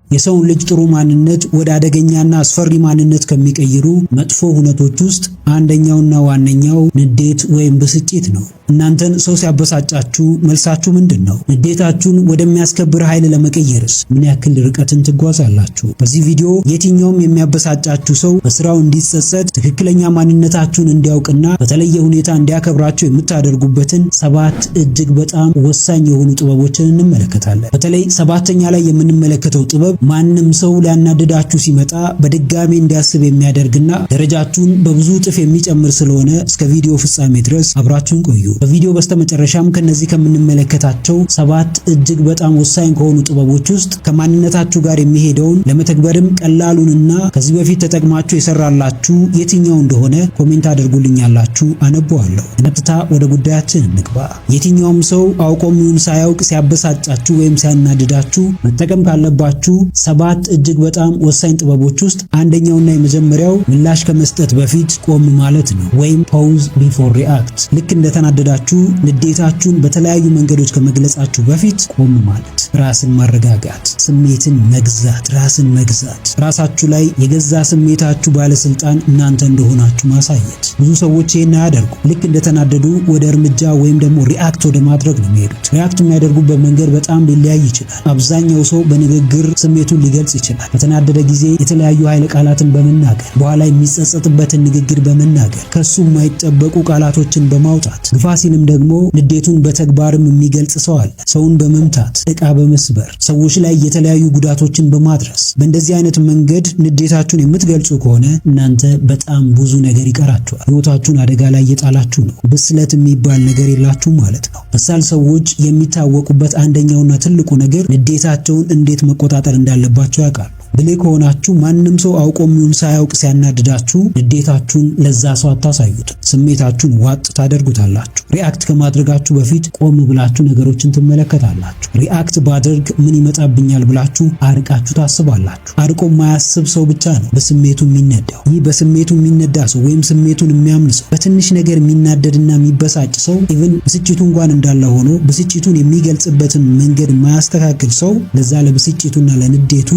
የሰውን ልጅ ጥሩ ማንነት ወደ አደገኛና አስፈሪ ማንነት ከሚቀይሩ መጥፎ ሁነቶች ውስጥ አንደኛውና ዋነኛው ንዴት ወይም ብስጭት ነው። እናንተን ሰው ሲያበሳጫችሁ መልሳችሁ ምንድነው? ንዴታችሁን ወደሚያስከብር ኃይል ለመቀየርስ ምን ያክል ርቀትን ትጓዛላችሁ? በዚህ ቪዲዮ የትኛውም የሚያበሳጫችሁ ሰው በስራው እንዲጸጸት፣ ትክክለኛ ማንነታችሁን እንዲያውቅና በተለየ ሁኔታ እንዲያከብራችሁ የምታደርጉበትን 7 እጅግ በጣም ወሳኝ የሆኑ ጥበቦችን እንመለከታለን። በተለይ 7ኛ ላይ የምንመለከተው ጥበብ ማንም ሰው ሊያናድዳችሁ ሲመጣ በድጋሚ እንዲያስብ የሚያደርግና ደረጃችሁን በብዙ እጥፍ የሚጨምር ስለሆነ እስከ ቪዲዮ ፍጻሜ ድረስ አብራችሁን ቆዩ። በቪዲዮ በስተመጨረሻም ከነዚህ ከምንመለከታቸው 7 እጅግ በጣም ወሳኝ ከሆኑ ጥበቦች ውስጥ ከማንነታችሁ ጋር የሚሄደውን ለመተግበርም ቀላሉንና ከዚህ በፊት ተጠቅማችሁ የሰራላችሁ የትኛው እንደሆነ ኮሜንት አድርጉልኛላችሁ፣ አነበዋለሁ። ቀጥታ ወደ ጉዳያችን እንግባ። የትኛውም ሰው አውቆም ይሁን ሳያውቅ ሲያበሳጫችሁ ወይም ሲያናድዳችሁ መጠቀም ካለባችሁ 7 እጅግ በጣም ወሳኝ ጥበቦች ውስጥ አንደኛውና የመጀመሪያው ምላሽ ከመስጠት በፊት ቆም ማለት ነው፣ ወይም ፖዝ ቢፎር ሪአክት። ልክ እንደተናደዳችሁ ንዴታችሁን በተለያዩ መንገዶች ከመግለጻችሁ በፊት ቆም ማለት፣ ራስን ማረጋጋት፣ ስሜትን መግዛት፣ ራስን መግዛት፣ ራሳችሁ ላይ የገዛ ስሜታችሁ ባለስልጣን እናንተ እንደሆናችሁ ማሳየት። ብዙ ሰዎች ይሄን አያደርጉ። ልክ እንደተናደዱ ወደ እርምጃ ወይም ደግሞ ሪአክት ወደ ማድረግ ነው የሚሄዱት። ሪአክት የሚያደርጉበት መንገድ በጣም ሊለያይ ይችላል። አብዛኛው ሰው በንግግር ስሜቱን ሊገልጽ ይችላል። በተናደደ ጊዜ የተለያዩ ኃይለ ቃላትን በመናገር፣ በኋላ የሚጸጸትበትን ንግግር በመናገር፣ ከሱ የማይጠበቁ ቃላቶችን በማውጣት፣ ግፋሲንም ደግሞ ንዴቱን በተግባርም የሚገልጽ ሰው አለ። ሰውን በመምታት፣ ዕቃ በመስበር፣ ሰዎች ላይ የተለያዩ ጉዳቶችን በማድረስ በእንደዚህ አይነት መንገድ ንዴታችሁን የምትገልጹ ከሆነ እናንተ በጣም ብዙ ነገር ይቀራችኋል። ህይወታችሁን አደጋ ላይ እየጣላችሁ ነው። ብስለት የሚባል ነገር የላችሁ ማለት ነው። በሳል ሰዎች የሚታወቁበት አንደኛውና ትልቁ ነገር ንዴታቸውን እንዴት መቆጣጠር እንዳለባቸው ያውቃሉ። ብልህ ከሆናችሁ ማንም ሰው አውቆም ይሁን ሳያውቅ ሲያናድዳችሁ ንዴታችሁን ለዛ ሰው አታሳዩት። ስሜታችሁን ዋጥ ታደርጉታላችሁ። ሪአክት ከማድረጋችሁ በፊት ቆም ብላችሁ ነገሮችን ትመለከታላችሁ። ሪአክት ባደርግ ምን ይመጣብኛል ብላችሁ አርቃችሁ ታስባላችሁ። አርቆ የማያስብ ሰው ብቻ ነው በስሜቱ የሚነዳው። ይህ በስሜቱ የሚነዳ ሰው ወይም ስሜቱን የሚያምን ሰው፣ በትንሽ ነገር የሚናደድና የሚበሳጭ ሰው፣ ኢቭን ብስጭቱ እንኳን እንዳለ ሆኖ ብስጭቱን የሚገልጽበትን መንገድ የማያስተካክል ሰው ለዛ ለብስጭቱና ለንዴቱ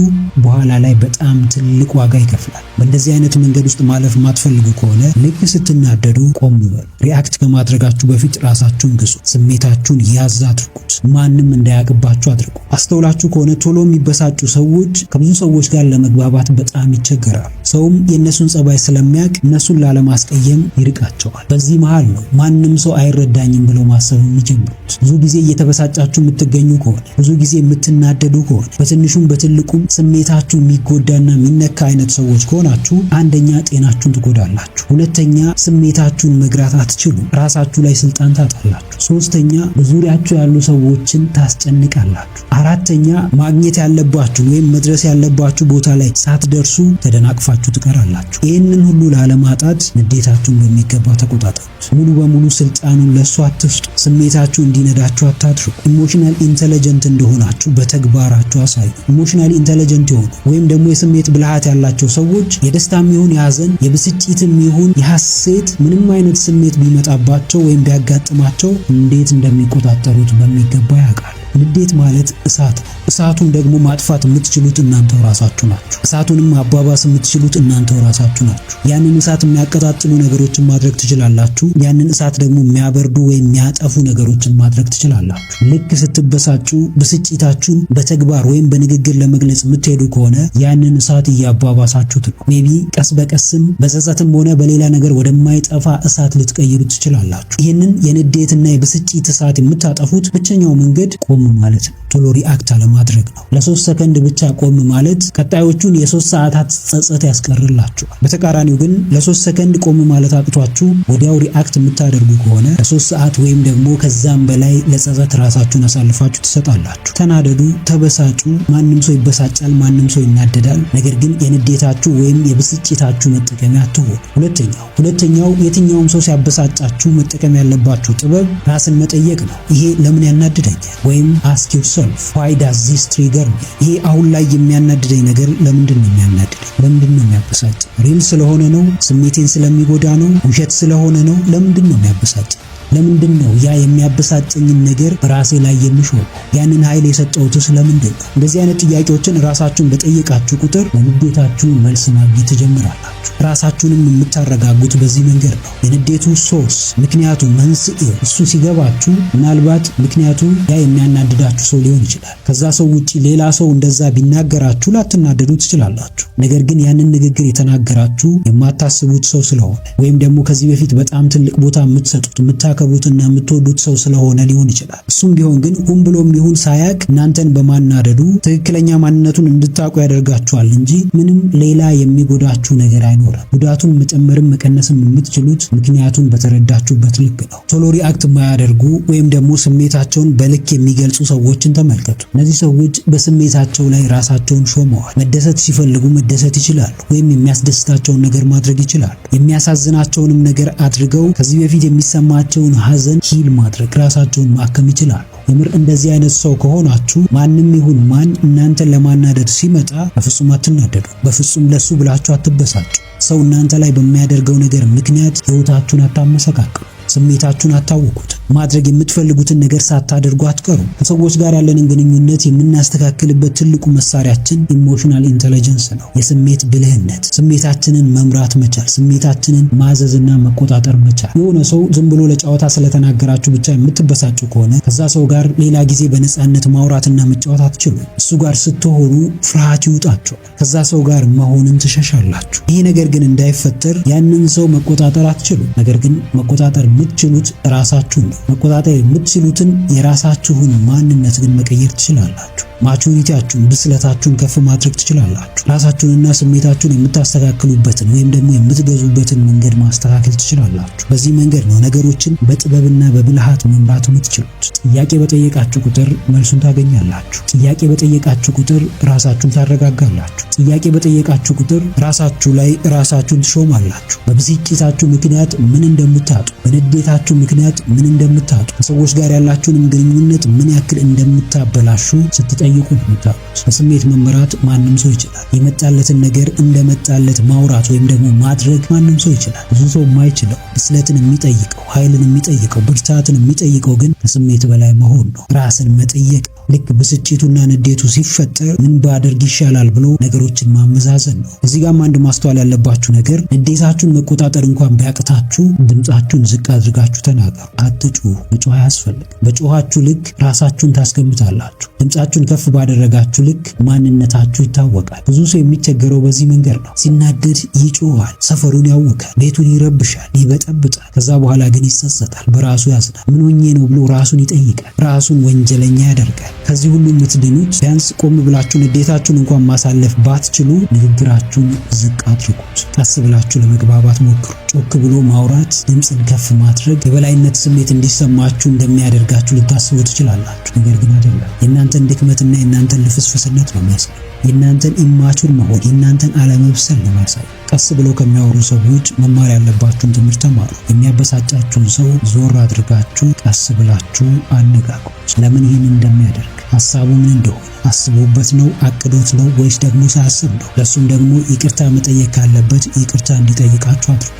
በኋላ ላይ በጣም ትልቅ ዋጋ ይከፍላል። በእንደዚህ አይነት መንገድ ውስጥ ማለፍ ማትፈልጉ ከሆነ ልክ ስትናደዱ ቆም በሉ። ሪአክት ከማድረጋችሁ በፊት ራሳችሁን ግዙ። ስሜታችሁን ያዝ አድርጉት። ማንም እንዳያቅባችሁ አድርጉ። አስተውላችሁ ከሆነ ቶሎ የሚበሳጩ ሰዎች ከብዙ ሰዎች ጋር ለመግባባት በጣም ይቸገራሉ። ሰውም የእነሱን ጸባይ ስለሚያውቅ እነሱን ላለማስቀየም ይርቃቸዋል። በዚህ መሃል ነው ማንም ሰው አይረዳኝም ብለው ማሰብ የሚጀምሩት። ብዙ ጊዜ እየተበሳጫችሁ የምትገኙ ከሆነ፣ ብዙ ጊዜ የምትናደዱ ከሆነ፣ በትንሹም በትልቁም ስሜታችሁ የሚጎዳና የሚነካ አይነት ሰዎች ከሆናችሁ አንደኛ ጤናችሁን ትጎዳላችሁ፣ ሁለተኛ ስሜታችሁን መግራት አትችሉም፣ ራሳችሁ ላይ ስልጣን ታጣላችሁ፣ ሶስተኛ በዙሪያችሁ ያሉ ሰዎችን ታስጨንቃላችሁ፣ አራተኛ ማግኘት ያለባችሁ ወይም መድረስ ያለባችሁ ቦታ ላይ ሳትደርሱ ተደናቅፋችሁ ትቀራላችሁ። ይህንን ሁሉ ላለማጣት ንዴታችሁን በሚገባ ተቆጣጠሩት። ሙሉ በሙሉ ስልጣኑን ለሱ አትስጡ። ስሜታችሁ እንዲነዳችሁ አታድርጉ። ኢሞሽናል ኢንተለጀንት እንደሆናችሁ በተግባራችሁ አሳዩ። ኢሞሽናል ኢንተለጀንት የሆኑ ወይም ደግሞ የስሜት ብልሃት ያላቸው ሰዎች የደስታም ይሁን የሐዘን፣ የብስጭትም ይሁን የሐሴት ምንም አይነት ስሜት ቢመጣባቸው ወይም ቢያጋጥማቸው እንዴት እንደሚቆጣጠሩት በሚገባ ያውቃሉ። ንዴት ማለት እሳት ነው። እሳቱን ደግሞ ማጥፋት የምትችሉት እናንተው ራሳችሁ ናችሁ። እሳቱንም ማባባስ የምትችሉት እናንተው ራሳችሁ ናችሁ። ያንን እሳት የሚያቀጣጥሉ ነገሮችን ማድረግ ትችላላችሁ። ያንን እሳት ደግሞ የሚያበርዱ ወይም የሚያጠፉ ነገሮችን ማድረግ ትችላላችሁ። ልክ ስትበሳጩ ብስጭታችሁን በተግባር ወይም በንግግር ለመግለጽ የምትሄዱ ከሆነ ያንን እሳት እያባባሳችሁት ነው። ሜቢ ቀስ በቀስም በጸጸትም ሆነ በሌላ ነገር ወደማይጠፋ እሳት ልትቀይሩ ትችላላችሁ። ይህንን የንዴትና የብስጭት እሳት የምታጠፉት ብቸኛው መንገድ ቆም ማለት ነው። ቶሎ ሪአክት አለማድረግ ነው። ለ3 ሰከንድ ብቻ ቆም ማለት ቀጣዮቹን የ3 ሰዓታት ጸጸት ያስቀርላችኋል። በተቃራኒው ግን ለ3 ሰከንድ ቆም ማለት አቅቷችሁ ወዲያው ሪአክት የምታደርጉ ከሆነ ለ3 ሰዓት ወይም ደግሞ ከዛም በላይ ለጸጸት ራሳችሁን አሳልፋችሁ ትሰጣላችሁ። ተናደዱ፣ ተበሳጩ። ማንም ሰው ይበሳጫል፣ ማንም ሰው ይናደዳል። ነገር ግን የንዴታችሁ ወይም የብስጭታችሁ መጠቀሚያ አትሁኑ። ሁለተኛው የትኛውም ሰው ሲያበሳጫችሁ መጠቀም ያለባችሁ ጥበብ ራስን መጠየቅ ነው። ይሄ ለምን ያናድደኛል? ወይም ask yourself why does this trigger me? ይሄ አሁን ላይ የሚያናድደኝ ነገር ለምንድን ነው የሚያናድደኝ? ለምንድን ነው የሚያበሳጭ? ሪል ስለሆነ ነው? ስሜቴን ስለሚጎዳ ነው? ውሸት ስለሆነ ነው? ለምንድን ነው የሚያበሳጭ? ለምንድን ነው ያ የሚያበሳጨኝን ነገር በራሴ ላይ የምሾመው? ያንን ኃይል የሰጠሁትስ ለምንድን ነው? እንደዚህ አይነት ጥያቄዎችን ራሳችሁን በጠየቃችሁ ቁጥር ለንዴታችሁ መልስ ማግኘት ትጀምራላችሁ። ራሳችሁንም የምታረጋጉት በዚህ መንገድ ነው። የንዴቱ ሶርስ ምክንያቱ፣ መንስኤው እሱ ሲገባችሁ ምናልባት ምክንያቱ ያ የሚያናድዳችሁ ሰው ሊሆን ይችላል። ከዛ ሰው ውጪ ሌላ ሰው እንደዛ ቢናገራችሁ ላትናደዱ ትችላላችሁ። ነገር ግን ያንን ንግግር የተናገራችሁ የማታስቡት ሰው ስለሆነ ወይም ደግሞ ከዚህ በፊት በጣም ትልቅ ቦታ የምትሰጡት የምታከብሩትና የምትወዱት ሰው ስለሆነ ሊሆን ይችላል። እሱም ቢሆን ግን ሆን ብሎም ይሁን ሳያቅ እናንተን በማናደዱ ትክክለኛ ማንነቱን እንድታውቁ ያደርጋችኋል እንጂ ምንም ሌላ የሚጎዳችሁ ነገር አይኖርም። ጉዳቱን መጨመርም መቀነስም የምትችሉት ምክንያቱን በተረዳችሁበት ልክ ነው። ቶሎ ሪአክት የማያደርጉ ወይም ደግሞ ስሜታቸውን በልክ የሚገልጹ ሰዎችን ተመልከቱ። እነዚህ ሰዎች በስሜታቸው ላይ ራሳቸውን ሾመዋል። መደሰት ሲፈልጉ መደሰት ይችላሉ፣ ወይም የሚያስደስታቸውን ነገር ማድረግ ይችላሉ። የሚያሳዝናቸውንም ነገር አድርገው ከዚህ በፊት የሚሰማቸውን ሐዘን ሂል ማድረግ ራሳቸውን ማከም ይችላሉ። የምር እንደዚህ አይነት ሰው ከሆናችሁ ማንም ይሁን ማን እናንተን ለማናደድ ሲመጣ በፍጹም አትናደዱ። በፍጹም ለሱ ብላችሁ አትበሳጩ። ሰው እናንተ ላይ በሚያደርገው ነገር ምክንያት ሕይወታችሁን አታመሰቃቅሉ። ስሜታችሁን አታውቁት። ማድረግ የምትፈልጉትን ነገር ሳታደርጉ አትቀሩ። ከሰዎች ጋር ያለንን ግንኙነት የምናስተካክልበት ትልቁ መሳሪያችን ኢሞሽናል ኢንተለጀንስ ነው። የስሜት ብልህነት፣ ስሜታችንን መምራት መቻል፣ ስሜታችንን ማዘዝና መቆጣጠር መቻል። የሆነ ሰው ዝም ብሎ ለጨዋታ ስለተናገራችሁ ብቻ የምትበሳጩ ከሆነ ከዛ ሰው ጋር ሌላ ጊዜ በነፃነት ማውራትና መጫወት አትችሉ። እሱ ጋር ስትሆኑ ፍርሃት ይውጣችኋል። ከዛ ሰው ጋር መሆንን ትሸሻላችሁ። ይሄ ነገር ግን እንዳይፈጠር ያንን ሰው መቆጣጠር አትችሉ። ነገር ግን መቆጣጠር የምትችሉት ራሳችሁን ነው። መቆጣጠር የምትችሉትን የራሳችሁን ማንነት ግን መቀየር ትችላላችሁ። ማቹሪቲያችሁን፣ ብስለታችሁን ከፍ ማድረግ ትችላላችሁ። ራሳችሁንና ስሜታችሁን የምታስተካክሉበትን ወይም ደግሞ የምትገዙበትን መንገድ ማስተካከል ትችላላችሁ። በዚህ መንገድ ነው ነገሮችን በጥበብና በብልሃት መምራት የምትችሉት። ጥያቄ በጠየቃችሁ ቁጥር መልሱን ታገኛላችሁ። ጥያቄ በጠየቃችሁ ቁጥር ራሳችሁን ታረጋጋላችሁ። ጥያቄ በጠየቃችሁ ቁጥር ራሳችሁ ላይ ራሳችሁን ትሾማላችሁ። በብስጭታችሁ ምክንያት ምን እንደምታጡ፣ በንዴታችሁ ምክንያት ምን እንደምታጡ፣ ከሰዎች ጋር ያላችሁንም ግንኙነት ምን ያክል እንደምታበላሹ ስትጠይቁ ነው። በስሜት መመራት ማንም ሰው ይችላል። የመጣለትን ነገር እንደመጣለት ማውራት ወይም ደግሞ ማድረግ ማንም ሰው ይችላል። ብዙ ሰው የማይችለው ብስለትን የሚጠይቀው፣ ኃይልን የሚጠይቀው፣ ብርታትን የሚጠይቀው ግን ከስሜት በላይ መሆን ነው። ራስን መጠየቅ ነው። ልክ ብስጭቱና ንዴቱ ሲፈጠር ምን ባደርግ ይሻላል ብሎ ነገሮችን ማመዛዘን ነው። እዚህ ጋርም አንድ ማስተዋል ያለባችሁ ነገር ንዴታችሁን መቆጣጠር እንኳን ቢያቅታችሁ ድምጻችሁን ዝቅ አድርጋችሁ ተናገሩ። አትጩሁ። መጮህ አያስፈልግም። በጮኻችሁ ልክ ራሳችሁን ታስገምታላችሁ። ድምጻችሁን ከፍ ባደረጋችሁ ልክ ማንነታችሁ ይታወቃል። ብዙ ሰው የሚቸገረው በዚህ መንገድ ነው። ሲናደድ ይጮሃል፣ ሰፈሩን ያውካል፣ ቤቱን ይረብሻል፣ ይበጠብጣል። ከዛ በኋላ ግን ይጸጸታል፣ በራሱ ያዝናል። ምን ሆኜ ነው ብሎ ራሱን ይጠይቃል፣ ራሱን ወንጀለኛ ያደርጋል። ከዚህ ሁሉ የምትድኑት ቢያንስ ቆም ብላችሁ ንዴታችሁን እንኳን ማሳለፍ ባትችሉ ንግግራችሁን ዝቅ አድርጉት። ቀስ ብላችሁ ለመግባባት ሞክሩ። ጮክ ብሎ ማውራት፣ ድምፅን ከፍ ማድረግ የበላይነት ስሜት እንዲሰማችሁ እንደሚያደርጋችሁ ልታስቡ ትችላላችሁ። ነገር ግን አይደለም። የእናንተን ድክመትና የእናንተን ልፍስፍስነት ነው የሚያሳየው። የእናንተን ኢማቹር መሆን፣ የእናንተን አለመብሰል ነው የሚያሳየው። ቀስ ብለው ከሚያወሩ ሰዎች መማር ያለባችሁን ትምህርት ተማሩ። የሚያበሳጫችሁን ሰው ዞር አድርጋችሁ ቀስ ብላችሁ አነጋግሩት። ለምን ይህን እንደሚያደርግ ሐሳቡ ምን እንደሆነ አስቦበት ነው፣ አቅዶት ነው ወይስ ደግሞ ሳያስብ ነው? ለሱም ደግሞ ይቅርታ መጠየቅ ካለበት ይቅርታ እንዲጠይቃችሁ አድርጉ።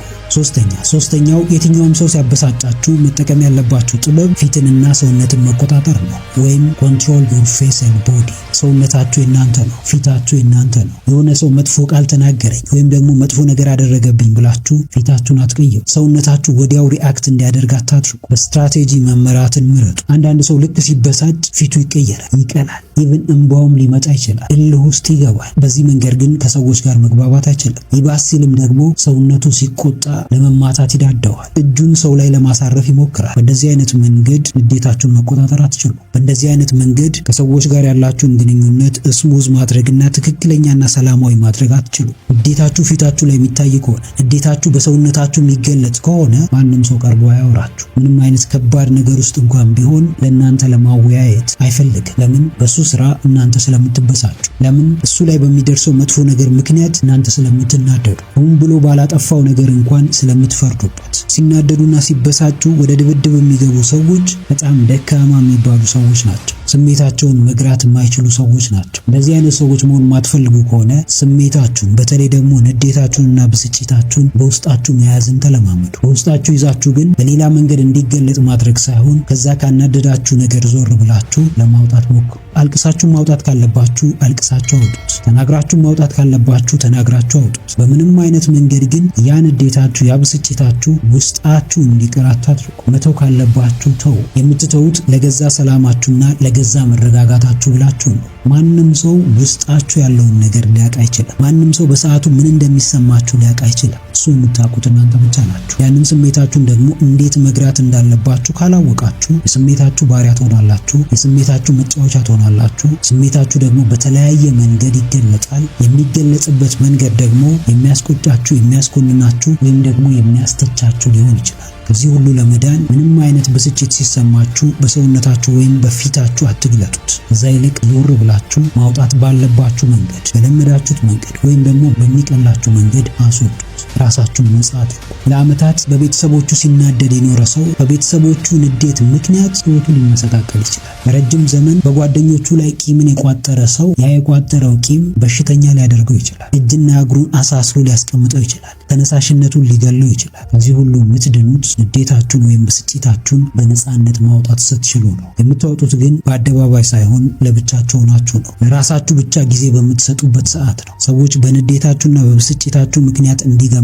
ሶስተኛው የትኛውም ሰው ሲያበሳጫችሁ መጠቀም ያለባችሁ ጥበብ ፊትንና ሰውነትን መቆጣጠር ነው፣ ወይም ኮንትሮል ዩር ፌስ ኤንድ ቦዲ። ሰውነታችሁ የናንተ ነው፣ ፊታችሁ የናንተ ነው። የሆነ ሰው መጥፎ ቃል ተናገረኝ ወይም ደግሞ መጥፎ ነገር አደረገብኝ ብላችሁ ፊታችሁን አትቀይሩ። ሰውነታችሁ ወዲያው ሪአክት እንዲያደርግ አታድርጉ። በስትራቴጂ መመራትን ምረጡ። አንዳንድ ሰው ልክ ሲበሳጭ ፊቱ ይቀየራል፣ ይቀላል፣ ኢቭን እንባውም ሊመጣ ይችላል፣ እልህ ውስጥ ይገባል። በዚህ መንገድ ግን ከሰዎች ጋር መግባባት አይችልም። ይባስ ሲልም ደግሞ ሰውነቱ ሲቆጣ ለመማታት ይዳደዋል። እጁን ሰው ላይ ለማሳረፍ ይሞክራል። በእንደዚህ አይነት መንገድ ንዴታችሁን መቆጣጠር አትችሉ። በእንደዚህ አይነት መንገድ ከሰዎች ጋር ያላችሁን ግንኙነት ስሙዝ ማድረግና ትክክለኛና ሰላማዊ ማድረግ አትችሉ። ንዴታችሁ ፊታችሁ ላይ የሚታይ ከሆነ፣ ንዴታችሁ በሰውነታችሁ የሚገለጽ ከሆነ ማንም ሰው ቀርቦ አያወራችሁ። ምንም አይነት ከባድ ነገር ውስጥ እንኳን ቢሆን ለእናንተ ለማወያየት አይፈልግም። ለምን? በሱ ስራ እናንተ ስለምትበሳጩ። ለምን? እሱ ላይ በሚደርሰው መጥፎ ነገር ምክንያት እናንተ ስለምትናደዱ። ሆን ብሎ ባላጠፋው ነገር እንኳን ስለምትፈርዱበት። ሲናደዱና ሲበሳጩ ወደ ድብድብ የሚገቡ ሰዎች በጣም ደካማ የሚባሉ ሰዎች ናቸው። ስሜታቸውን መግራት የማይችሉ ሰዎች ናቸው። እንደዚህ አይነት ሰዎች መሆን የማትፈልጉ ከሆነ ስሜታችሁን በተለይ ደግሞ ንዴታችሁንና ብስጭታችሁን በውስጣችሁ መያዝን ተለማመዱ። በውስጣችሁ ይዛችሁ ግን በሌላ መንገድ እንዲገለጥ ማድረግ ሳይሆን ከዛ ካናደዳችሁ ነገር ዞር ብላችሁ ለማውጣት ሞክሩ። አልቅሳችሁ ማውጣት ካለባችሁ አልቅሳችሁ አውጡት። ተናግራችሁ ማውጣት ካለባችሁ ተናግራችሁ አውጡት። በምንም አይነት መንገድ ግን ያ ንዴታችሁ ያ ብስጭታችሁ ውስጣችሁ እንዲቀር አታድርጉ። መተው ካለባችሁ ተው። የምትተውት ለገዛ ሰላማችሁና ለገዛ መረጋጋታችሁ ብላችሁ ነው። ማንም ሰው ውስጣችሁ ያለውን ነገር ሊያውቅ አይችልም። ማንም ሰው በሰዓቱ ምን እንደሚሰማችሁ ሊያውቅ አይችልም። እሱ የምታውቁት እናንተ ብቻ ናችሁ። ያንን ስሜታችሁን ደግሞ እንዴት መግራት እንዳለባችሁ ካላወቃችሁ የስሜታችሁ ባሪያ ትሆናላችሁ። የስሜታችሁ መጫወቻ ትሆናላችሁ። ስሜታችሁ ደግሞ በተለያየ መንገድ ይገለጣል። የሚገለጽበት መንገድ ደግሞ የሚያስቆጫችሁ፣ የሚያስኮንናችሁ ወይም ደግሞ የሚያስተቻችሁ ሊሆን ይችላል። ከዚህ ሁሉ ለመዳን ምንም አይነት ብስጭት ሲሰማችሁ በሰውነታችሁ ወይም በፊታችሁ አትግለጡት። እዛ ይልቅ ዞር ብላችሁ ማውጣት ባለባችሁ መንገድ፣ በለመዳችሁት መንገድ ወይም ደግሞ በሚቀላችሁ መንገድ አስወጡት። ራሳችሁን ነጻ አድርጉ። ለዓመታት በቤተሰቦቹ ሲናደድ የኖረ ሰው በቤተሰቦቹ ንዴት ምክንያት ሕይወቱ ሊመሰቃቀል ይችላል። በረጅም ዘመን በጓደኞቹ ላይ ቂምን የቋጠረ ሰው ያ የቋጠረው ቂም በሽተኛ ሊያደርገው ይችላል። እጅና እግሩን አሳስሮ ሊያስቀምጠው ይችላል። ተነሳሽነቱን ሊገለው ይችላል። ከዚህ ሁሉ የምትድኑት ንዴታችሁን ወይም ብስጭታችሁን በነጻነት ማውጣት ስትችሉ ነው። የምታወጡት ግን በአደባባይ ሳይሆን ለብቻችሁ ሆናችሁ ነው። ለራሳችሁ ብቻ ጊዜ በምትሰጡበት ሰዓት ነው። ሰዎች በንዴታችሁና በብስጭታችሁ ምክንያት እንዲገምቷችሁ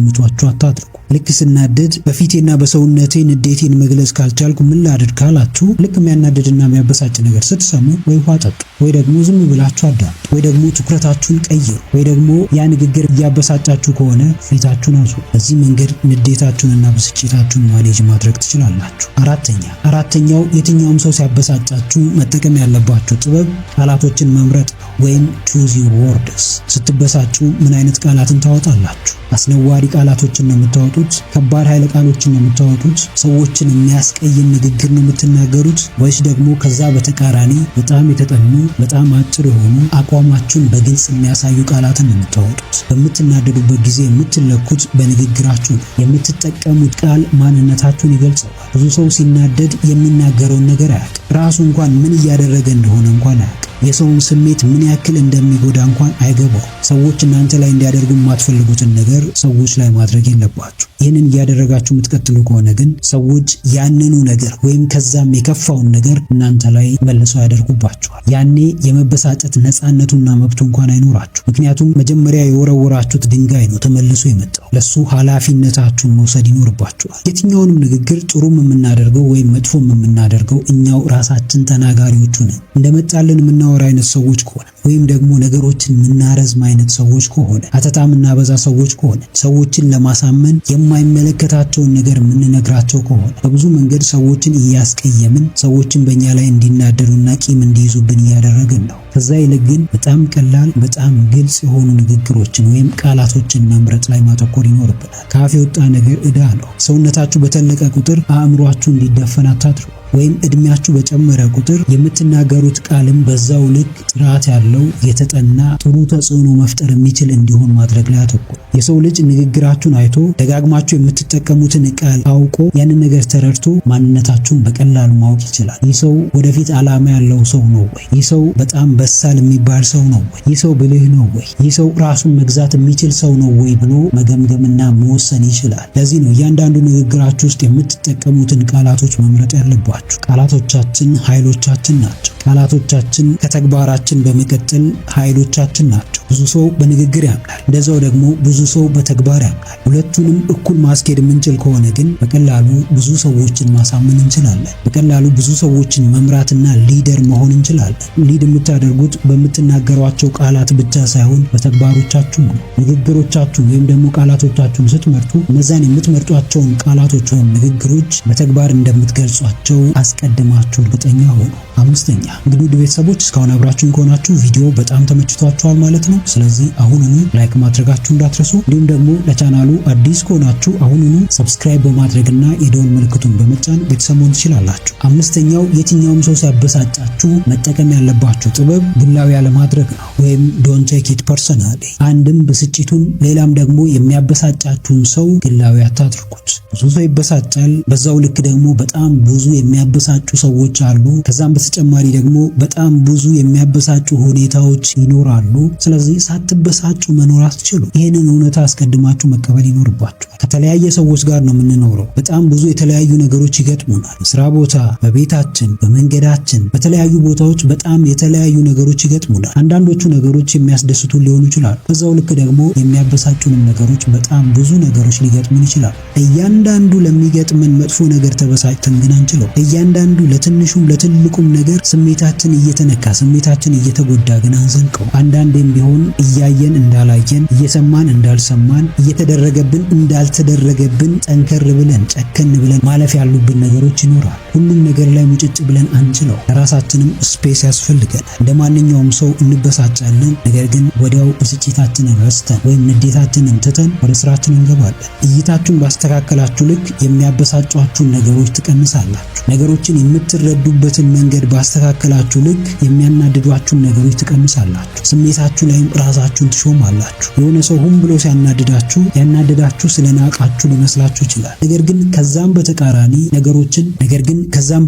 አታድርጉ። ልክ ስናደድ በፊቴና በሰውነቴ ንዴቴን መግለጽ ካልቻልኩ ምን ላድርግ ካላችሁ ልክ የሚያናደድና የሚያበሳጭ ነገር ስትሰሙ ወይ ውሃ ጠጡ፣ ወይ ደግሞ ዝም ብላችሁ አዳምጡ፣ ወይ ደግሞ ትኩረታችሁን ቀይሩ፣ ወይ ደግሞ ያ ንግግር እያበሳጫችሁ ከሆነ ፊታችሁን አዙሩ። በዚህ መንገድ ንዴታችሁንና ብስጭታችሁን ማኔጅ ማድረግ ትችላላችሁ። አራተኛው የትኛውም ሰው ሲያበሳጫችሁ መጠቀም ያለባችሁ ጥበብ ቃላቶችን መምረጥ ነው፣ ወይም choose your words። ስትበሳጩ ምን አይነት ቃላትን ታወጣላችሁ? አስነዋሪ ቃላቶችን ነው የምታወጡት? ከባድ ኃይለ ቃሎችን ነው የምታወጡት? ሰዎችን የሚያስቀይም ንግግር ነው የምትናገሩት? ወይስ ደግሞ ከዛ በተቃራኒ በጣም የተጠኑ በጣም አጭር የሆኑ አቋማችሁን በግልጽ የሚያሳዩ ቃላትን ነው የምታወጡት? በምትናደዱበት ጊዜ የምትለኩት በንግግራችሁ ነው። የምትጠቀሙት ቃል ማንነታችሁን ይገልጻል። ብዙ ሰው ሲናደድ የሚናገረውን ነገር አያውቅም። ራሱ እንኳን ምን እያደረገ እንደሆነ እንኳን አያውቅም። የሰውን ስሜት ምን ያክል እንደሚጎዳ እንኳን አይገባው። ሰዎች እናንተ ላይ እንዲያደርጉ የማትፈልጉትን ነገር ሰዎች ላይ ማድረግ የለባችሁ። ይህንን እያደረጋችሁ የምትቀጥሉ ከሆነ ግን ሰዎች ያንኑ ነገር ወይም ከዛም የከፋውን ነገር እናንተ ላይ መልሰው ያደርጉባችኋል። ያኔ የመበሳጨት ነፃነቱና መብቱ እንኳን አይኖራችሁ። ምክንያቱም መጀመሪያ የወረወራችሁት ድንጋይ ነው ተመልሶ የመጣው። ለሱ ኃላፊነታችሁን መውሰድ ይኖርባችኋል። የትኛውንም ንግግር ጥሩም የምናደርገው ወይም መጥፎም የምናደርገው እኛው ራሳችን ተናጋሪዎቹ ነን። እንደመጣልን የምናወራ አይነት ሰዎች ከሆነ ወይም ደግሞ ነገሮችን የምናረዝም አይነት ሰዎች ከሆነ አተታ የምናበዛ ሰዎች ከሆነ ሰዎችን ለማሳመን የማይመለከታቸውን ነገር የምንነግራቸው ከሆነ በብዙ መንገድ ሰዎችን እያስቀየምን ሰዎችን በእኛ ላይ እንዲናደዱና ቂም እንዲይዙብን እያደረግን ነው። ከዛ ይልቅ ግን በጣም ቀላል በጣም ግልጽ የሆኑ ንግግሮችን ወይም ቃላቶችን መምረጥ ላይ ማተኮር ይኖርብናል። ከአፍ የወጣ ነገር ዕዳ ነው። ሰውነታችሁ በተለቀ ቁጥር አእምሯችሁ እንዲደፈን አታድርጉ። ወይም እድሜያችሁ በጨመረ ቁጥር የምትናገሩት ቃልም በዛው ልክ ጥራት ያለው የተጠና ጥሩ ተጽዕኖ መፍጠር የሚችል እንዲሆን ማድረግ ላይ አተኩሩ። የሰው ልጅ ንግግራችሁን አይቶ ደጋግማችሁ የምትጠቀሙትን ቃል አውቆ ያንን ነገር ተረድቶ ማንነታችሁን በቀላሉ ማወቅ ይችላል። ይህ ሰው ወደፊት ዓላማ ያለው ሰው ነው ወይ? ይህ ሰው በጣም በሳል የሚባል ሰው ነው ወይ? ይህ ሰው ብልህ ነው ወይ? ይህ ሰው ራሱን መግዛት የሚችል ሰው ነው ወይ ብሎ መገምገምና መወሰን ይችላል። ለዚህ ነው እያንዳንዱ ንግግራችሁ ውስጥ የምትጠቀሙትን ቃላቶች መምረጥ ያለባችሁ። ቃላቶቻችን ኃይሎቻችን ናቸው። ቃላቶቻችን ከተግባራችን በመቀጠል ኃይሎቻችን ናቸው። ብዙ ሰው በንግግር ያምናል፣ እንደዛው ደግሞ ብዙ ሰው በተግባር ያምናል። ሁለቱንም እኩል ማስኬድ የምንችል ከሆነ ግን በቀላሉ ብዙ ሰዎችን ማሳመን እንችላለን። በቀላሉ ብዙ ሰዎችን መምራትና ሊደር መሆን እንችላለን። ሊድ የምታደርጉት በምትናገሯቸው ቃላት ብቻ ሳይሆን በተግባሮቻችሁ ነው። ንግግሮቻችሁን ወይም ደግሞ ቃላቶቻችሁን ስትመርጡ እነዛን የምትመርጧቸውን ቃላቶች ወይም ንግግሮች በተግባር እንደምትገልጿቸው አስቀድማችሁ እርግጠኛ ሆኑ። አምስተኛ እንግዲህ ውድ ቤተሰቦች እስካሁን አብራችሁን ከሆናችሁ ቪዲዮ በጣም ተመችቷችኋል ማለት ነው። ነው። ስለዚህ አሁኑኑ ላይክ ማድረጋችሁ እንዳትረሱ። እንዲሁም ደግሞ ለቻናሉ አዲስ ከሆናችሁ አሁኑኑ ሰብስክራይብ በማድረግና የደወል ምልክቱን በመጫን ቤተሰብ መሆን ትችላላችሁ። አምስተኛው የትኛውም ሰው ሲያበሳጫችሁ መጠቀም ያለባችሁ ጥበብ ግላዊ ያለማድረግ ነው፣ ወይም ዶንት ቴክ ኢት ፐርሰናሊ። አንድም ብስጭቱን ሌላም ደግሞ የሚያበሳጫችሁን ሰው ግላዊ አታድርጉት። ብዙ ሰው ይበሳጫል። በዛው ልክ ደግሞ በጣም ብዙ የሚያበሳጩ ሰዎች አሉ። ከዛም በተጨማሪ ደግሞ በጣም ብዙ የሚያበሳጩ ሁኔታዎች ይኖራሉ። ስለዚህ ሳትበሳጩ መኖር አትችሉ። ይህንን እውነታ አስቀድማችሁ መቀበል ይኖርባችሁ። ከተለያየ ሰዎች ጋር ነው የምንኖረው። በጣም ብዙ የተለያዩ ነገሮች ይገጥሙናል። ስራ ቦታ፣ በቤታችን፣ በመንገዳችን፣ በተለያዩ ቦታዎች በጣም የተለያዩ ነገሮች ይገጥሙናል። አንዳንዶቹ ነገሮች የሚያስደስቱ ሊሆኑ ይችላሉ። በዛው ልክ ደግሞ የሚያበሳጩንም ነገሮች በጣም ብዙ ነገሮች ሊገጥሙን ይችላሉ። እያንዳንዱ ለሚገጥመን መጥፎ ነገር ተበሳጭተን ግን አንችለው። እያንዳንዱ ለትንሹም ለትልቁም ነገር ስሜታችን እየተነካ ስሜታችን እየተጎዳ ግን አንዘልቀው። አንዳንዴም ቢሆን እያየን እንዳላየን፣ እየሰማን እንዳልሰማን፣ እየተደረገብን እንዳልተደረገብን ጠንከር ብለን ጨከን ብለን ማለፍ ያሉብን ነገሮች ይኖራል። ሁሉም ነገር ላይ ሙጭጭ ብለን አንችለው። ለራሳችንም ስፔስ ያስፈልገናል። እንደ ማንኛውም ሰው እንበሳጫለን። ነገር ግን ወዲያው ብስጭታችንን ረስተን ወይም ንዴታችንን ትተን ወደ ስራችን እንገባለን። እይታችሁን ባስተካከላችሁ ልክ የሚያበሳጯችሁን ነገሮች ትቀንሳላችሁ። ነገሮችን የምትረዱበትን መንገድ ባስተካከላችሁ ልክ የሚያናድዷችሁን ነገሮች ትቀንሳላችሁ። ስሜታችሁ ላይም ራሳችሁን ትሾማላችሁ። የሆነ ሰው ሁን ብሎ ሲያናድዳችሁ ያናድዳችሁ ስለናቃችሁ ሊመስላችሁ ይችላል። ነገር ግን ከዛም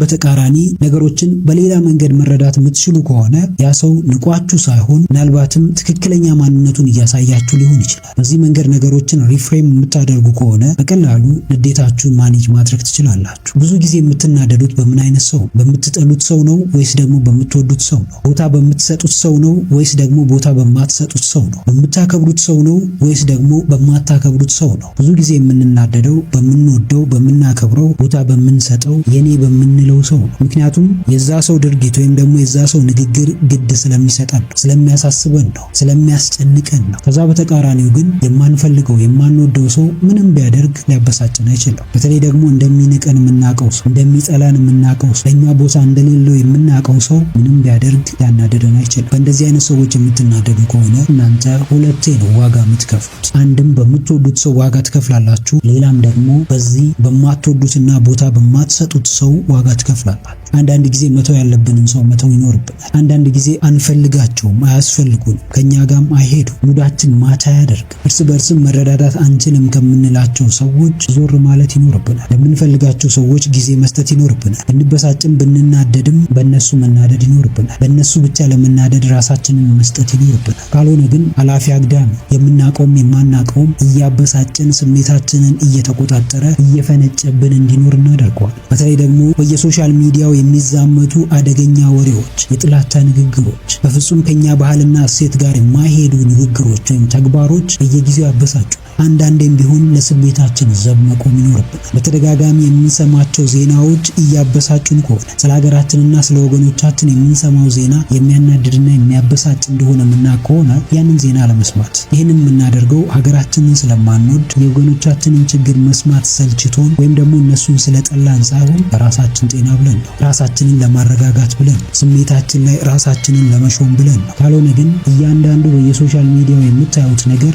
በተቃራኒ ነገሮችን በሌላ መንገድ መረዳት የምትችሉ ከሆነ ያ ሰው ንቋችሁ ሳይሆን ምናልባትም ትክክለኛ ማንነቱን እያሳያችሁ ሊሆን ይችላል። በዚህ መንገድ ነገሮችን ሪፍሬም የምታደርጉ ከሆነ በቀላሉ ንዴታችሁን ማኔጅ ማድረግ ትችላላችሁ። ብዙ ጊዜ የምትናደዱት በምን አይነት ሰው? በምትጠሉት ሰው ነው ወይስ ደግሞ በምትወዱት ሰው ነው? ቦታ በምትሰጡት ሰው ነው ወይስ ደግሞ ቦታ በማትሰጡት ሰው ነው? በምታከብሩት ሰው ነው ወይስ ደግሞ በማታከብሩት ሰው ነው? ብዙ ጊዜ የምንናደደው በምንወደው በምናከብረው ቦታ በምንሰጠው የኔ በምንለው ሰው ነው። ምክንያቱም የዛ ሰው ድርጊት ወይም ደግሞ የዛ ሰው ንግግር ግድ ስለሚሰጠን ነው፣ ስለሚያሳስበን ነው፣ ስለሚያስጨንቀን ነው። ከዛ በተቃራኒው ግን የማንፈልገው የማንወደው ሰው ምንም ቢያደርግ ሊያበሳጭን አይችልም። በተለይ ደግሞ እንደሚንቀን የምናውቀው ሰው፣ እንደሚጠላን የምናውቀው ሰው፣ ለኛ ቦታ እንደሌለው የምናውቀው ሰው ምንም ቢያደርግ ሊያናደደን አይችልም። በእንደዚህ አይነት ሰዎች የምትናደዱ ከሆነ እናንተ ሁለቴ ነው ዋጋ የምትከፍሉት። አንድም በምትወዱት ሰው ዋጋ ትከፍላላችሁ፣ ሌላም ደግሞ በዚህ በማትወዱትና ቦታ በማትሰጡት ሰው ዋጋ ትከፍላላችሁ። አንዳንድ ጊዜ መተው ያለብንን ሰው መተው ይኖርብናል። አንዳንድ ጊዜ አንፈልጋቸውም፣ አያስፈልጉንም፣ ከኛ ጋርም አይሄዱ፣ ሙዳችን ማታ ያደርግ። እርስ በርስም መረዳዳት አንችልም ከምንላቸው ሰዎች ዞር ማለት ይኖርብናል። ለምንፈልጋቸው ሰዎች ጊዜ መስጠት ይኖርብናል። ብንበሳጭም ብንናደድም በእነሱ መናደድ ይኖርብናል። በእነሱ ብቻ ለመናደድ ራሳችንን መስጠት ይኖርብናል። ካልሆነ ግን አላፊ አግዳሚ የምናቀውም የማናቀውም እያበሳጭን ስሜታችንን እየተቆጣጠረ እየፈነጨብን እንዲኖር እናደርገዋል። በተለይ ደግሞ በየሶሻል ሚዲያው የሚዛመቱ አደገኛ ወሬዎች፣ የጥላቻ ንግግሮች፣ በፍጹም ከኛ ባህልና እሴት ጋር የማይሄዱ ንግግሮች ወይም ተግባሮች በየጊዜው ያበሳጩ። አንዳንዴም ቢሆን ለስሜታችን ዘብ መቆም ይኖርብናል። በተደጋጋሚ የምንሰማቸው ዜናዎች እያበሳጩን ከሆነ ስለ ሀገራችንና ስለ ወገኖቻችን የምንሰማው ዜና የሚያናድድና የሚያበሳጭ እንደሆነ የምናውቅ ከሆነ ያንን ዜና ለመስማት ይህንን የምናደርገው ሀገራችንን ስለማንወድ የወገኖቻችንን ችግር መስማት ሰልችቶን ወይም ደግሞ እነሱን ስለጠላን ሳይሆን ለራሳችን ጤና ብለን ነው፣ ራሳችንን ለማረጋጋት ብለን ነው፣ ስሜታችን ላይ ራሳችንን ለመሾም ብለን ነው። ካልሆነ ግን እያንዳንዱ በየሶሻል ሚዲያው የምታዩት ነገር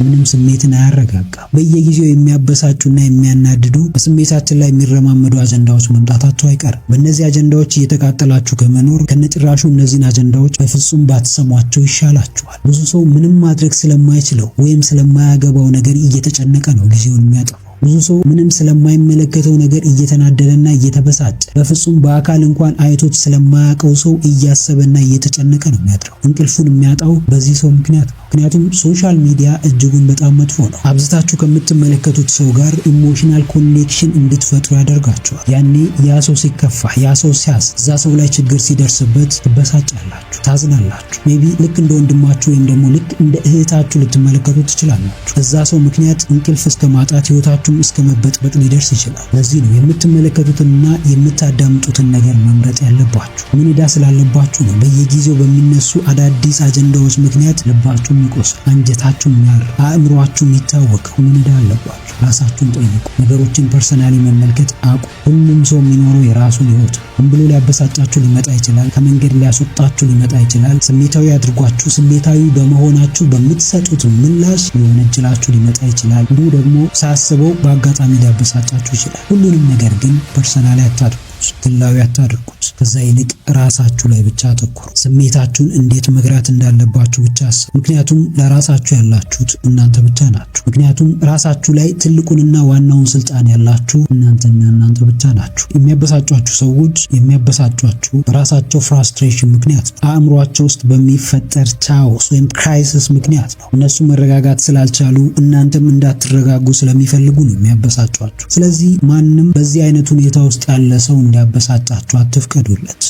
ምንም ስሜትን አያረጋጋም። በየጊዜው የሚያበሳጩና የሚያናድዱ በስሜታችን ላይ የሚረማመዱ አጀንዳዎች መምጣታቸው አይቀርም። በእነዚህ አጀንዳዎች እየተቃጠላችሁ ከመኖር ከነጭራሹ እነዚህን አጀንዳዎች በፍጹም ባትሰሟቸው ይሻላችኋል። ብዙ ሰው ምንም ማድረግ ስለማይችለው ወይም ስለማያገባው ነገር እየተጨነቀ ነው ጊዜውን የሚያጠፋው። ብዙ ሰው ምንም ስለማይመለከተው ነገር እየተናደደና እየተበሳጨ በፍጹም በአካል እንኳን አይቶት ስለማያውቀው ሰው እያሰበና እየተጨነቀ ነው የሚያድረው። እንቅልፉን የሚያጣው በዚህ ሰው ምክንያት ነው። ምክንያቱም ሶሻል ሚዲያ እጅጉን በጣም መጥፎ ነው። አብዝታችሁ ከምትመለከቱት ሰው ጋር ኢሞሽናል ኮኔክሽን እንድትፈጥሩ ያደርጋችኋል። ያኔ ያ ሰው ሲከፋ፣ ያ ሰው ሲያስ፣ እዛ ሰው ላይ ችግር ሲደርስበት ትበሳጫላችሁ፣ ታዝናላችሁ። ሜቢ ልክ እንደ ወንድማችሁ ወይም ደግሞ ልክ እንደ እህታችሁ ልትመለከቱት ትችላላችሁ። እዛ ሰው ምክንያት እንቅልፍ እስከ ማጣት ህይወታችሁ እስከ መበጥበጥ ሊደርስ ይችላል። ለዚህ ነው የምትመለከቱትንና የምታዳምጡትን ነገር መምረጥ ያለባችሁ። ምን ዕዳ ስላለባችሁ ነው በየጊዜው በሚነሱ አዳዲስ አጀንዳዎች ምክንያት ልባችሁን የሚቆስል፣ አንጀታችሁ የሚያር፣ አእምሯችሁ የሚታወቅ ምን አለባችሁ? ራሳችሁን ጠይቁ። ነገሮችን ፐርሰናሊ መመልከት አቁ። ሁሉም ሰው የሚኖረው የራሱን ህይወት ነው። ምን ብሎ ሊያበሳጫችሁ ሊመጣ ይችላል። ከመንገድ ሊያስወጣችሁ ሊመጣ ይችላል። ስሜታዊ አድርጓችሁ ስሜታዊ በመሆናችሁ በምትሰጡት ምላሽ ሊወነጅላችሁ ሊመጣ ይችላል። እንዲሁ ደግሞ ሳያስበው በአጋጣሚ ሊያበሳጫችሁ ይችላል። ሁሉንም ነገር ግን ፐርሰናሊ አታድርጉት፣ ግላዊ አታድርጉት። ከዛ ይልቅ ራሳችሁ ላይ ብቻ አተኩሩ። ስሜታችሁን እንዴት መግራት እንዳለባችሁ ብቻ አስቡ። ምክንያቱም ለራሳችሁ ያላችሁት እናንተ ብቻ ናችሁ። ምክንያቱም ራሳችሁ ላይ ትልቁንና ዋናውን ስልጣን ያላችሁ እናንተና እናንተ ብቻ ናችሁ። የሚያበሳጯችሁ ሰዎች የሚያበሳጯችሁ በራሳቸው ፍራስትሬሽን ምክንያት ነው። አእምሯቸው ውስጥ በሚፈጠር ቻኦስ ወይም ክራይሲስ ምክንያት ነው። እነሱ መረጋጋት ስላልቻሉ እናንተም እንዳትረጋጉ ስለሚፈልጉ ነው የሚያበሳጯችሁ። ስለዚህ ማንም በዚህ አይነት ሁኔታ ውስጥ ያለ ሰው እንዲያበሳጫችሁ አትፍቀዱለት።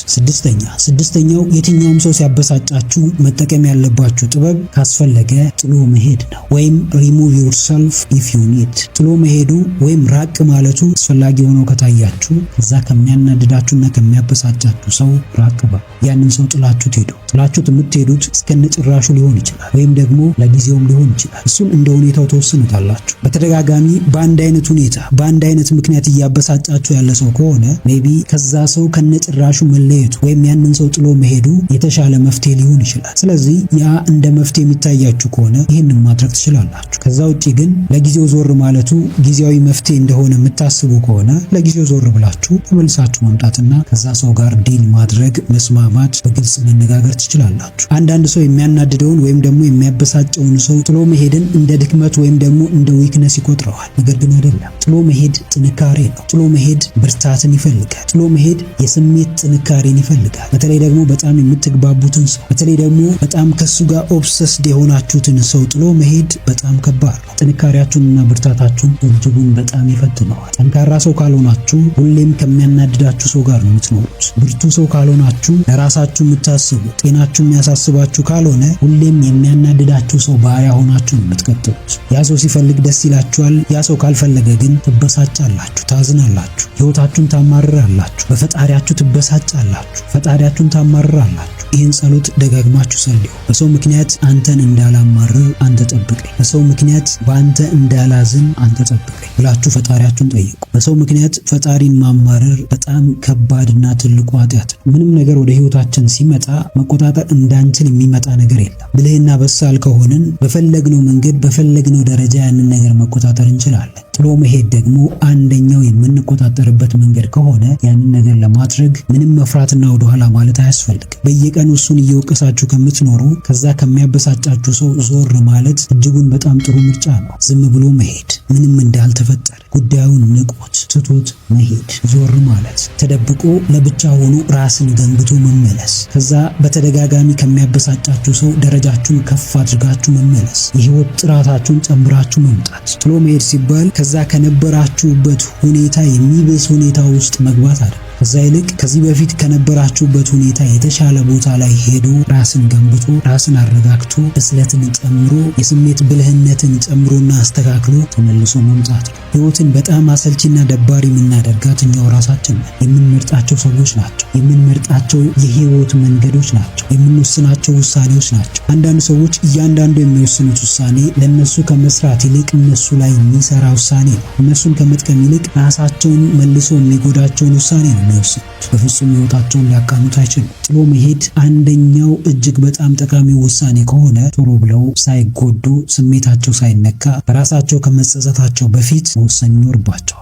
ስድስተኛው የትኛውም ሰው ሲያበሳጫችሁ መጠቀም ያለባችሁ ጥበብ ካስፈለገ ጥሎ መሄድ ነው፣ ወይም remove yourself if you need። ጥሎ መሄዱ ወይም ራቅ ማለቱ አስፈላጊ ሆኖ ከታያችሁ ከዛ ከሚያናድዳችሁና ከሚያበሳጫችሁ ሰው ራቅ በሉ። ያንን ሰው ጥላችሁት ሄዱ። ጥላችሁት የምትሄዱት እስከነጭራሹ ሊሆን ይችላል፣ ወይም ደግሞ ለጊዜውም ሊሆን ይችላል። እሱን እንደ ሁኔታው ተወስኑታላችሁ። በተደጋጋሚ በአንድ አይነት ሁኔታ በአንድ አይነት ምክንያት እያበሳጫችሁ ያለ ሰው ከሆነ ሜቢ ከዛ ሰው ከነጭራሹ መለየቱ ወይም ያንን ሰው ጥሎ መሄዱ የተሻለ መፍትሄ ሊሆን ይችላል። ስለዚህ ያ እንደ መፍትሄ የሚታያችሁ ከሆነ ይህንን ማድረግ ትችላላችሁ። ከዛ ውጪ ግን ለጊዜው ዞር ማለቱ ጊዜያዊ መፍትሄ እንደሆነ የምታስቡ ከሆነ ለጊዜው ዞር ብላችሁ ተመልሳችሁ መምጣትና ከዛ ሰው ጋር ዲል ማድረግ፣ መስማማት፣ በግልጽ መነጋገር ትችላላችሁ። አንዳንድ ሰው የሚያናድደውን ወይም ደግሞ የሚያበሳጨውን ሰው ጥሎ መሄድን እንደ ድክመት ወይም ደግሞ እንደ ዊክነስ ይቆጥረዋል። ነገር ግን አይደለም። ጥሎ መሄድ ጥንካሬ ነው። ጥሎ መሄድ ብርታትን ይፈልጋል። ጥሎ መሄድ የስሜት ጥንካሬን ይፈልጋል። በተለይ ደግሞ በጣም የምትግባቡትን ሰው፣ በተለይ ደግሞ በጣም ከሱ ጋር ኦብሰስድ የሆናችሁትን ሰው ጥሎ መሄድ በጣም ከባድ ነው። ጥንካሬያችሁንና ብርታታችሁን እጅጉን በጣም ይፈትነዋል። ጠንካራ ሰው ካልሆናችሁ ሁሌም ከሚያናድዳችሁ ሰው ጋር ነው የምትኖሩት። ብርቱ ሰው ካልሆናችሁ ለራሳችሁ የምታስቡ ጤናችሁ የሚያሳስባችሁ ካልሆነ ሁሌም የሚያናድዳችሁ ሰው ባሪያ ሆናችሁ ነው የምትቀጥሉት። ያ ሰው ሲፈልግ ደስ ይላችኋል። ያ ሰው ካልፈለገ ግን ትበሳጫላችሁ፣ ታዝናላችሁ፣ ህይወታችሁን ታማርራላችሁ፣ በፈጣሪያችሁ ትበሳጫላችሁ፣ ፈጣሪያችሁን ታማርራላችሁ። ይህን ጸሎት ደጋግማችሁ ጸልዩ። በሰው ምክንያት አንተን እንዳላማርር አንተ ጠብቀኝ፣ በሰው ምክንያት በአንተ እንዳላዝን አንተ ጠብቀኝ ብላችሁ ፈጣሪያችሁን ጠይቁ። በሰው ምክንያት ፈጣሪን ማማረር በጣም ከባድና ትልቁ ኃጢአት ነው። ምንም ነገር ወደ ህይወታችን ሲመጣ መቆጣጠር እንዳንችል የሚመጣ ነገር የለም። ብልህና በሳል ከሆንን በፈለግነው መንገድ በፈለግነው ደረጃ ያንን ነገር መቆጣጠር እንችላለን። ጥሎ መሄድ ደግሞ አንደኛው የምንቆጣጠርበት መንገድ ከሆነ ያንን ነገር ለማድረግ ምንም መፍራትና ወደኋላ ማለት አያስፈልግም። በየቀኑ እሱን እየወቀሳችሁ ከምትኖሩ ከዛ ከሚያበሳጫችሁ ሰው ዞር ማለት እጅጉን በጣም ጥሩ ምርጫ ነው። ዝም ብሎ መሄድ፣ ምንም እንዳልተፈጠረ ጉዳዩን ንቆት ትቶት መሄድ፣ ዞር ማለት፣ ተደብቆ ለብቻ ሆኖ ራስን ገንብቶ መመለስ፣ ከዛ በተደጋጋሚ ከሚያበሳጫችሁ ሰው ደረጃችሁን ከፍ አድርጋችሁ መመለስ፣ የህይወት ጥራታችሁን ጨምራችሁ መምጣት። ጥሎ መሄድ ሲባል ከዛ ከነበራችሁበት ሁኔታ የሚብስ ሁኔታ ውስጥ መግባት አይደለም። ከዛ ይልቅ ከዚህ በፊት ከነበራችሁበት ሁኔታ የተሻለ ቦታ ላይ ሄዶ ራስን ገንብቶ ራስን አረጋግቶ ብስለትን ጨምሮ የስሜት ብልህነትን ጨምሮና አስተካክሎ ተመልሶ መምጣት ነው። ህይወትን በጣም አሰልቺና ደባሪ የምናደርጋት እኛው ራሳችን ነን። የምንመርጣቸው ሰዎች ናቸው። የምንመርጣቸው የህይወት መንገዶች ናቸው። የምንወስናቸው ውሳኔዎች ናቸው። አንዳንድ ሰዎች እያንዳንዱ የሚወስኑት ውሳኔ ለነሱ ከመስራት ይልቅ እነሱ ላይ የሚሰራ ውሳኔ ነው። እነሱን ከመጥቀም ይልቅ ራሳቸውን መልሶ የሚጎዳቸውን ውሳኔ ነው የሚወስኑት። በፍጹም ህይወታቸውን ሊያቃኑት አይችሉም። ጥሎ መሄድ አንደኛው እጅግ በጣም ጠቃሚ ውሳኔ ከሆነ ቶሎ ብለው ሳይጎዱ ስሜታቸው ሳይነካ በራሳቸው ከመጸጸታቸው በፊት መወሰን ይኖርባቸዋል።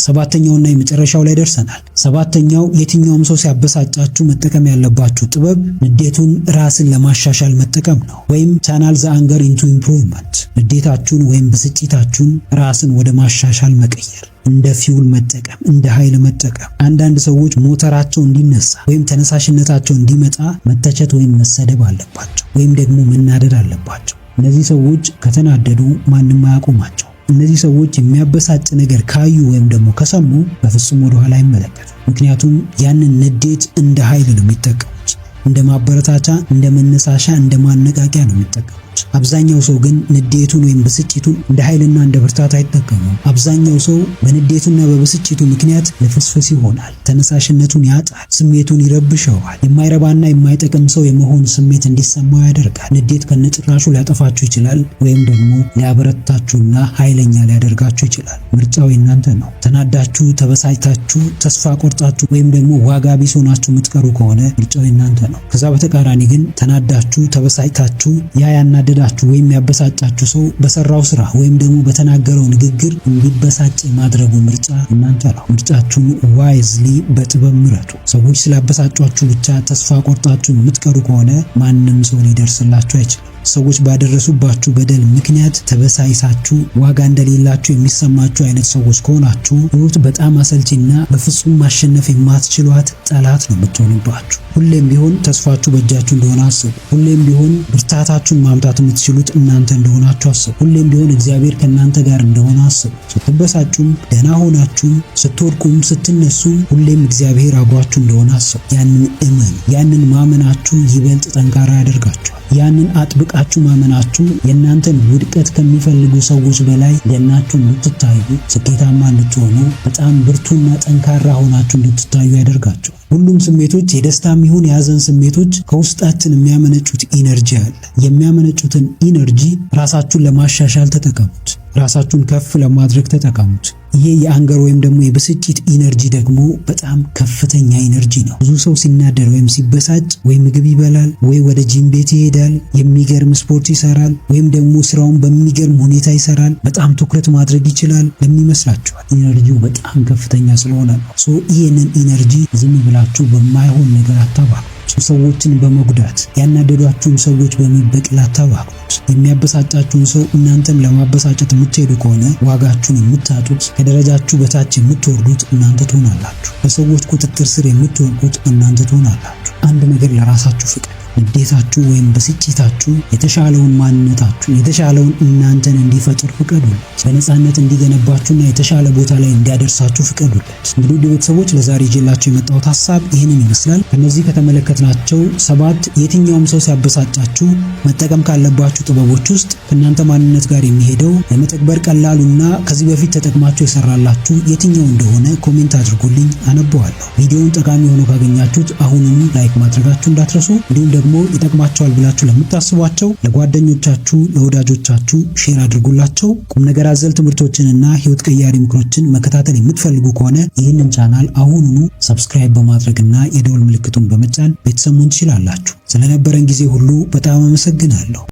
ሰባተኛውና የመጨረሻው ላይ ደርሰናል። ሰባተኛው የትኛውም ሰው ሲያበሳጫችሁ መጠቀም ያለባችሁ ጥበብ ንዴቱን ራስን ለማሻሻል መጠቀም ነው፣ ወይም ቻናል ዘ አንገር ኢንቱ ኢምፕሩቭመንት። ንዴታችሁን ወይም ብስጭታችሁን ራስን ወደ ማሻሻል መቀየር፣ እንደ ፊውል መጠቀም፣ እንደ ኃይል መጠቀም። አንዳንድ ሰዎች ሞተራቸው እንዲነሳ ወይም ተነሳሽነታቸው እንዲመጣ መተቸት ወይም መሰደብ አለባቸው፣ ወይም ደግሞ መናደድ አለባቸው። እነዚህ ሰዎች ከተናደዱ ማንም አያቆማቸው። እነዚህ ሰዎች የሚያበሳጭ ነገር ካዩ ወይም ደግሞ ከሰሙ በፍጹም ወደ ኋላ አይመለከቱ። ምክንያቱም ያንን ንዴት እንደ ኃይል ነው የሚጠቀሙት፣ እንደ ማበረታቻ፣ እንደ መነሳሻ፣ እንደ ማነቃቂያ ነው የሚጠቀሙት። የሚጠቀሙት። አብዛኛው ሰው ግን ንዴቱን ወይም ብስጭቱን እንደ ኃይልና እንደ ብርታት አይጠቀሙም። አብዛኛው ሰው በንዴቱና በብስጭቱ ምክንያት ልፍስፍስ ይሆናል፣ ተነሳሽነቱን ያጣል፣ ስሜቱን ይረብሸዋል። የማይረባና የማይጠቅም ሰው የመሆን ስሜት እንዲሰማው ያደርጋል። ንዴት ከነጭራሹ ሊያጠፋችሁ ይችላል፣ ወይም ደግሞ ሊያበረታችሁና ኃይለኛ ሊያደርጋችሁ ይችላል። ምርጫው የእናንተ ነው። ተናዳችሁ፣ ተበሳጭታችሁ፣ ተስፋ ቆርጣችሁ ወይም ደግሞ ዋጋ ቢስ ሆናችሁ የምትቀሩ ከሆነ ምርጫው የእናንተ ነው። ከዛ በተቃራኒ ግን ተናዳችሁ፣ ተበሳጭታችሁ ያ ያናደዳችሁ ወይም ያበሳጫችሁ ሰው በሰራው ስራ ወይም ደግሞ በተናገረው ንግግር እንዲበሳጭ ማድረጉ ምርጫ እናንተ ነው። ምርጫችሁን ዋይዝሊ በጥበብ ምረጡ። ሰዎች ስላበሳጫችሁ ብቻ ተስፋ ቆርጣችሁ የምትቀሩ ከሆነ ማንም ሰው ሊደርስላችሁ አይችልም። ሰዎች ባደረሱባችሁ በደል ምክንያት ተበሳይሳችሁ ዋጋ እንደሌላችሁ የሚሰማችሁ አይነት ሰዎች ከሆናችሁ ህይወት በጣም አሰልቺና በፍጹም ማሸነፍ የማትችሏት ጠላት ነው የምትሆንባችሁ። ሁሌም ቢሆን ተስፋችሁ በእጃችሁ እንደሆነ አስቡ። ሁሌም ቢሆን ብርታታችሁን ማምጣት የምትችሉት እናንተ እንደሆናችሁ አስቡ። ሁሌም ቢሆን እግዚአብሔር ከእናንተ ጋር እንደሆነ አስቡ። ስትበሳጩም፣ ደህና ሆናችሁም፣ ስትወድቁም፣ ስትነሱም ሁሌም እግዚአብሔር አብሯችሁ እንደሆነ አስቡ። ያንን እመኑ። ያንን ማመናችሁ ይበልጥ ጠንካራ ያደርጋችኋል። ያንን አጥብቃችሁ ማመናችሁ የእናንተን ውድቀት ከሚፈልጉ ሰዎች በላይ ገናችሁ እንድትታዩ፣ ስኬታማ እንድትሆኑ፣ በጣም ብርቱና ጠንካራ ሆናችሁ እንድትታዩ ያደርጋችኋል። ሁሉም ስሜቶች የደስታም ይሁን የሐዘን ስሜቶች ከውስጣችን የሚያመነጩት ኢነርጂ አለ። የሚያመነጩትን ኢነርጂ ራሳችሁን ለማሻሻል ተጠቀሙት። ራሳችሁን ከፍ ለማድረግ ተጠቀሙት። ይሄ የአንገር ወይም ደግሞ የብስጭት ኢነርጂ ደግሞ በጣም ከፍተኛ ኢነርጂ ነው። ብዙ ሰው ሲናደር ወይም ሲበሳጭ ወይ ምግብ ይበላል፣ ወይ ወደ ጂም ቤት ይሄዳል፣ የሚገርም ስፖርት ይሰራል፣ ወይም ደግሞ ስራውን በሚገርም ሁኔታ ይሰራል። በጣም ትኩረት ማድረግ ይችላል። ለምን ይመስላችኋል? ኢነርጂው በጣም ከፍተኛ ስለሆነ ነው። ይሄንን ኢነርጂ ዝም ብላችሁ በማይሆን ነገር አታባክኑት። ሰዎችን በመጉዳት ያናደዷችሁን ሰዎች በመበቀል አታባክኑት። የሚያበሳጫችሁን ሰው እናንተም ለማበሳጨት የምትሄዱ ከሆነ ዋጋችሁን የምታጡት፣ ከደረጃችሁ በታች የምትወርዱት እናንተ ትሆናላችሁ። በሰዎች ቁጥጥር ስር የምትወድቁት እናንተ ትሆናላችሁ። አንድ ነገር ለራሳችሁ ፍቀዱ። ንዴታችሁ ወይም ብስጭታችሁ የተሻለውን ማንነታችሁን የተሻለውን እናንተን እንዲፈጥር ፍቀዱለት። በነፃነት እንዲገነባችሁና የተሻለ ቦታ ላይ እንዲያደርሳችሁ ፍቀዱለት። እንግዲህ ቤተሰቦች ለዛሬ ይዤላችሁ የመጣሁት ሐሳብ ይህንን ይመስላል። ከነዚህ ከተመለከትናቸው 7 የትኛውም ሰው ሲያበሳጫችሁ መጠቀም ካለባችሁ ጥበቦች ውስጥ ከእናንተ ማንነት ጋር የሚሄደው ለመተግበር ቀላሉና ከዚህ በፊት ተጠቅማችሁ የሰራላችሁ የትኛው እንደሆነ ኮሜንት አድርጉልኝ፣ አነበዋለሁ። ቪዲዮውን ጠቃሚ ሆኖ ካገኛችሁት አሁኑኑ ላይክ ማድረጋችሁ እንዳትረሱ። እንዲሁም ደግሞ ይጠቅማቸዋል ብላችሁ ለምታስቧቸው ለጓደኞቻችሁ፣ ለወዳጆቻችሁ ሼር አድርጉላቸው። ቁም ነገር አዘል ትምህርቶችንና ህይወት ቀያሪ ምክሮችን መከታተል የምትፈልጉ ከሆነ ይህንን ቻናል አሁኑኑ ሰብስክራይብ በማድረግና የደወል ምልክቱን በመጫን ቤተሰብ መሆን ትችላላችሁ። ስለነበረን ጊዜ ሁሉ በጣም አመሰግናለሁ።